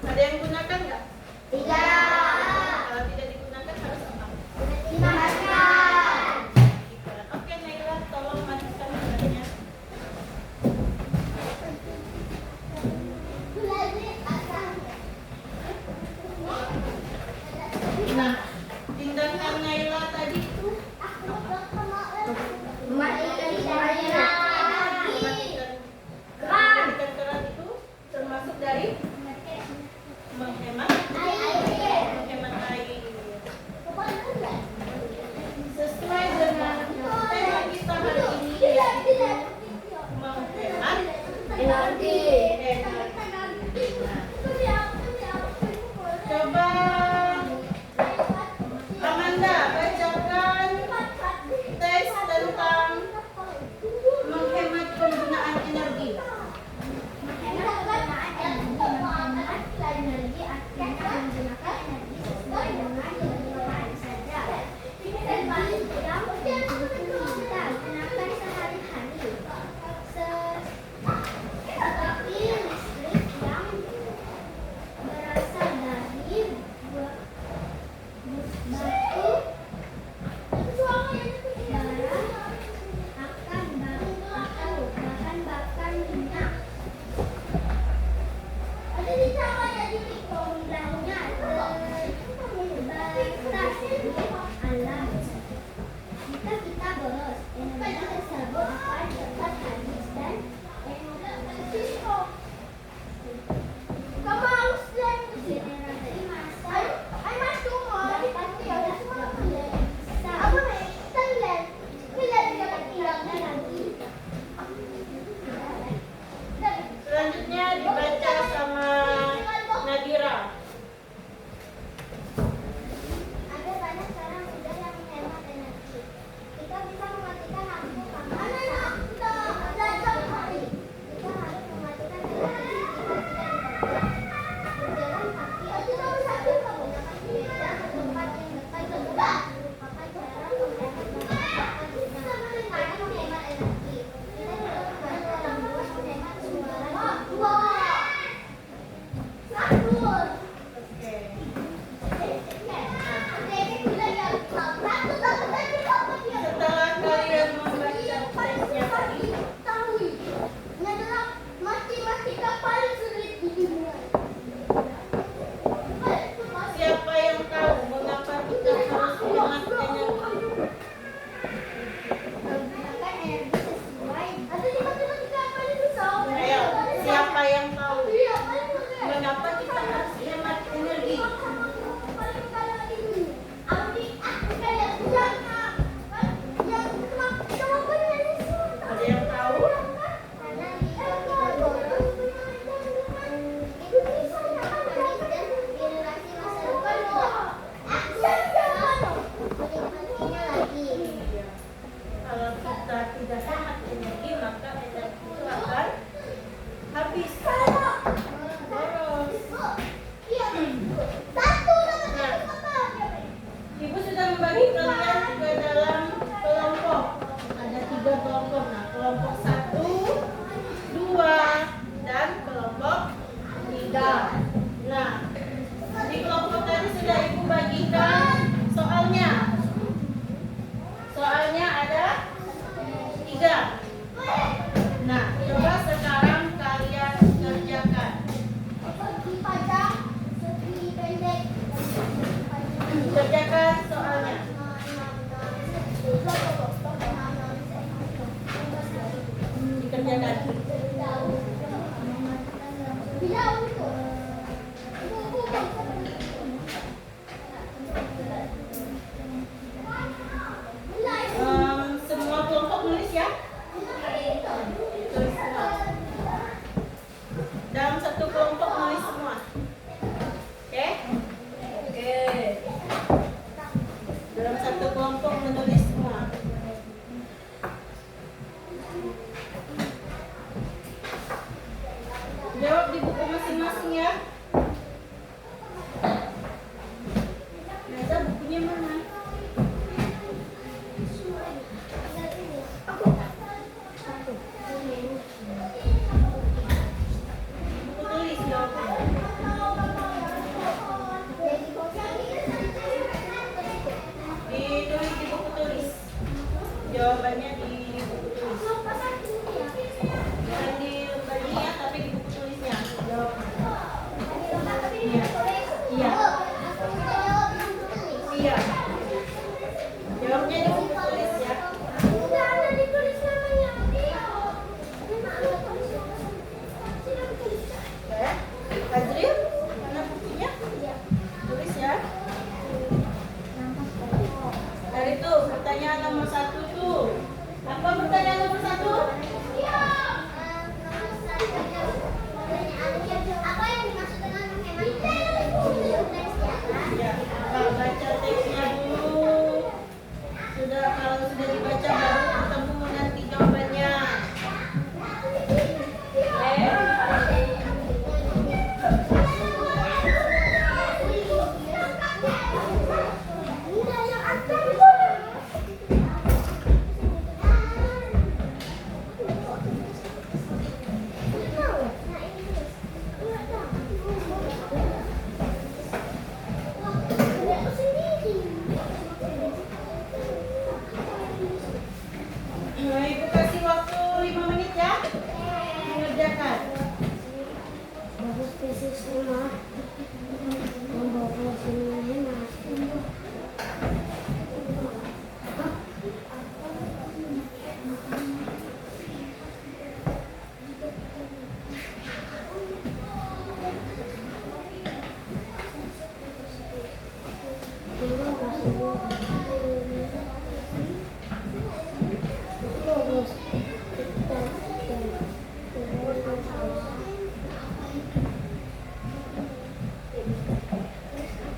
Ada yang gunakan nggak? Kalau tidak digunakan harus apa? Oke, Naila, tolong matikan gambarnya. Nah, tindakan Naila tadi itu mematikan keran itu termasuk dari menghemat air. Sesuai dengan tema kita hari ini, yaitu menghemat energi. Coba Amanda bacakan tes tentang menghemat penggunaan energi. Selanjutnya dibaca sama Nadira. Ada banyak cara mudah yang menghemat energi. Kita bisa mematikan lampu kamar. Kita harus mematikan energi jika tidak dipakai. Berjalan kaki atau menggunakan sepeda ke tempat yang dekat juga merupakan cara menghemat energi. Kita juga membantu orang tua menghemat pengeluaran. Setelah kalian membaca tesnya tadi, siapa yang tahu mengapa kita harus menghemat energi? Ayo, siapa yang tahu mengapa kita harus hemat energi? Ada yang tahu? Kalau kita tidak hemat energi, maka energi itu akan habis. Boros. Ibu sudah membagi kalian ke dalam kelompok. Ada 3 kelompok. Nah, kelompok 1, 2, dan kelompok 3. Nah, di kelompok tadi sudah ibu bagikan soalnya. Soalnya ada 3. Nah, coba sekarang kalian kerjakan. Kerjakan soalnya. Dikerjakan. Semua kelompok nulis ya. Tulis semua. Dalam satu kelompok nulis semua. Oke? Oke. Dalam satu kelompok menulis semua. Jawab di buku masing-masing ya. Naza, bukunya mana? mengerjakan. Bagus fisiknya mah. Membawa sini enak.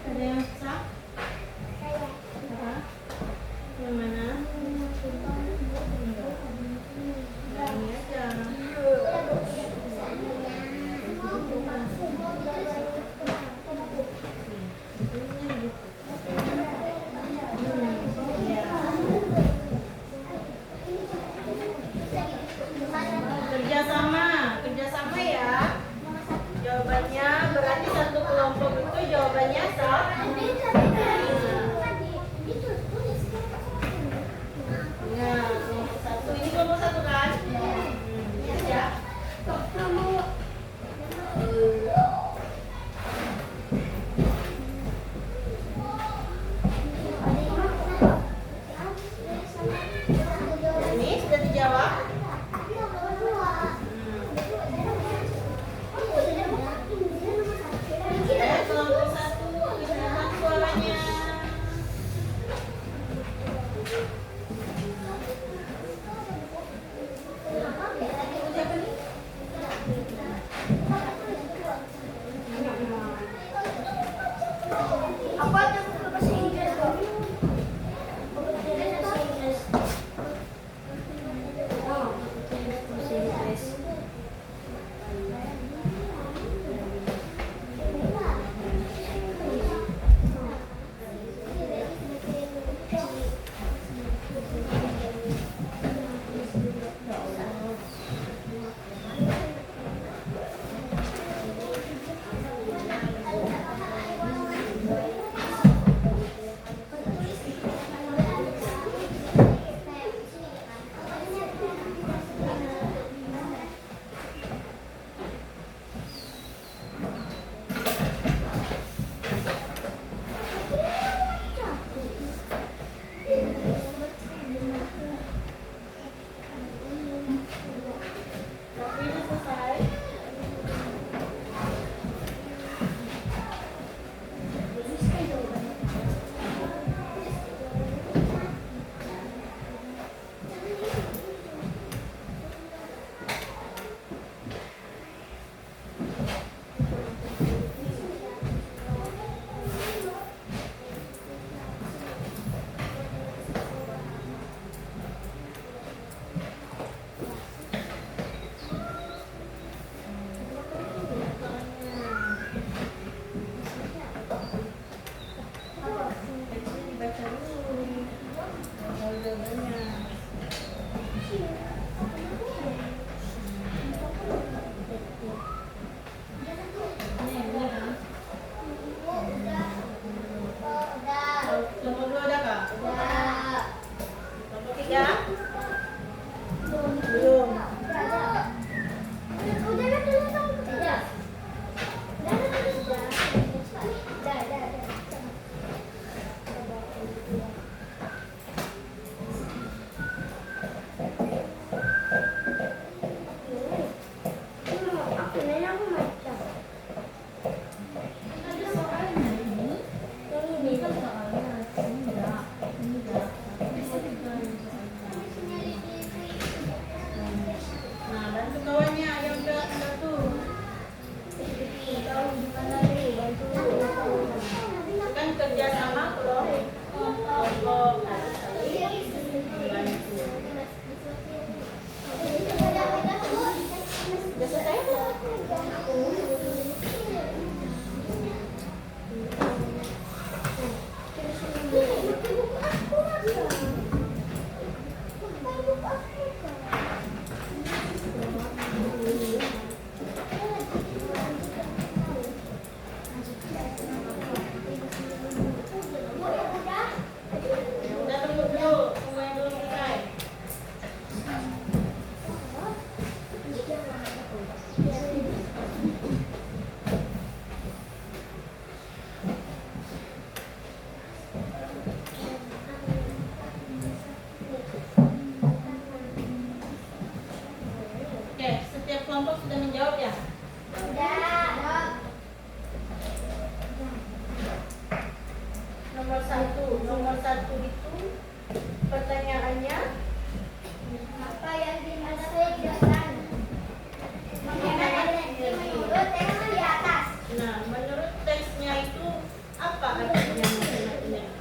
Ada yang setiap kelompok sudah menjawab ya? Udah. Nomor satu itu pertanyaannya Apa yang dimaksud dengan menghemat energi menurut tema di atas? Nah, menurut teksnya itu apa artinya menghemat energi?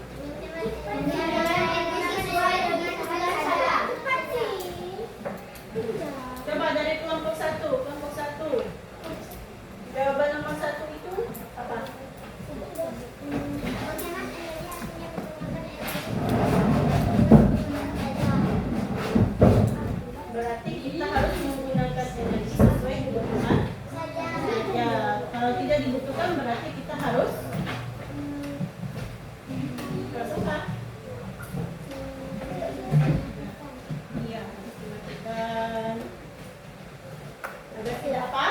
Menghemat energi sesuai dengan tugas saya. Coba dari kelompok satu. Jawaban nomor satu itu apa? Menghemat energi artinya Berarti kita harus menggunakan energi sesuai kebutuhan. Ya, kalau tidak dibutuhkan berarti kita harus berapa? Iya, matikan. Agar tidak apa?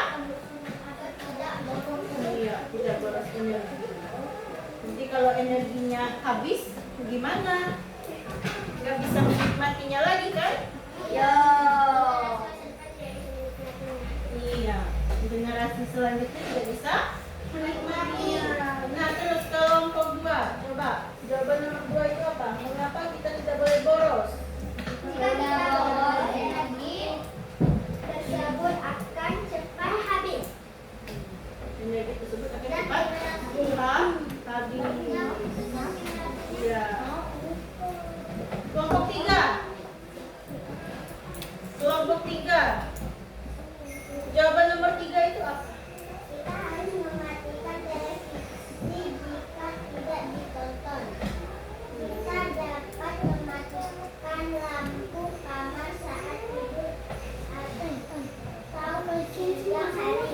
Iya, tidak boros energi. Nanti kalau energinya habis, gimana? Nggak bisa menikmatinya lagi kan? Yo. Iya, generasi selanjutnya tidak bisa menikmatinya. Nah, terus kelompok 2, coba jawaban nomor 2 itu apa? Mengapa kita tidak boleh boros? Jika kita boros energi tersebut akan cepat habis. Energi tersebut akan cepat habis. Iya. Kelompok 3. Jawaban nomor 3 itu apa? Kita harus mematikan televisi jika tidak ditonton. Kita dapat mematikan lampu kamar saat tidur atau siang hari.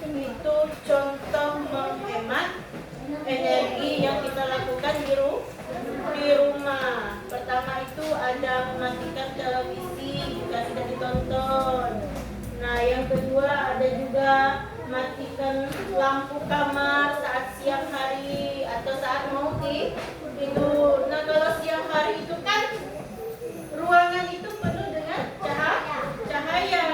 Itu contoh menghemat energi yang kita lakukan di rumah. Pertama itu ada mematikan televisi jika tidak ditonton. Nah, yang kedua ada juga matikan lampu kamar saat siang hari atau saat mau tidur. Nah, kalau siang hari itu kan ruangan itu penuh dengan cahaya,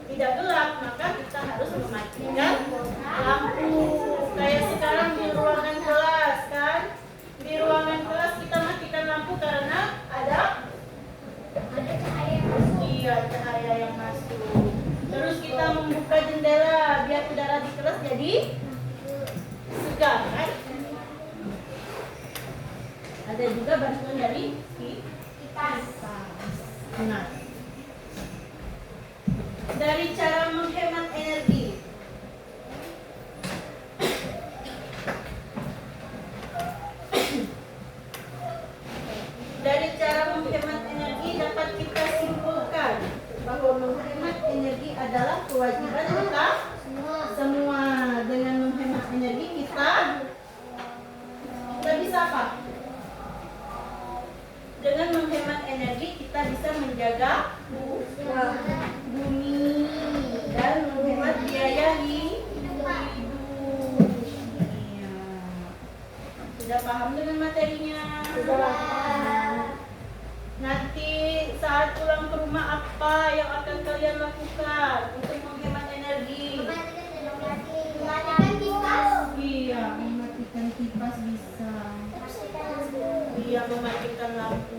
tidak gelap, maka kita harus mematikan lampu. Kayak sekarang di ruangan kelas kan, di ruangan kelas kita matikan lampu karena ada cahaya yang masuk. iya cahaya yang masuk. Terus kita membuka jendela biar udara di kelas jadi segar kan. Ada juga bantuan dari kipas. Nah, dari cara menghemat energi. Dari cara menghemat energi dapat kita simpulkan bahwa menghemat energi adalah kewajiban kita semua. Dengan menghemat energi kita bisa apa? Dengan menghemat energi kita bisa menjaga bumi dan menghemat biaya hidup. Iya. Sudah paham dengan materinya? Nanti saat pulang ke rumah apa yang akan kalian lakukan untuk menghemat energi? Mematikan kipas. Iya, mematikan kipas bisa. Iya, mematikan lampu.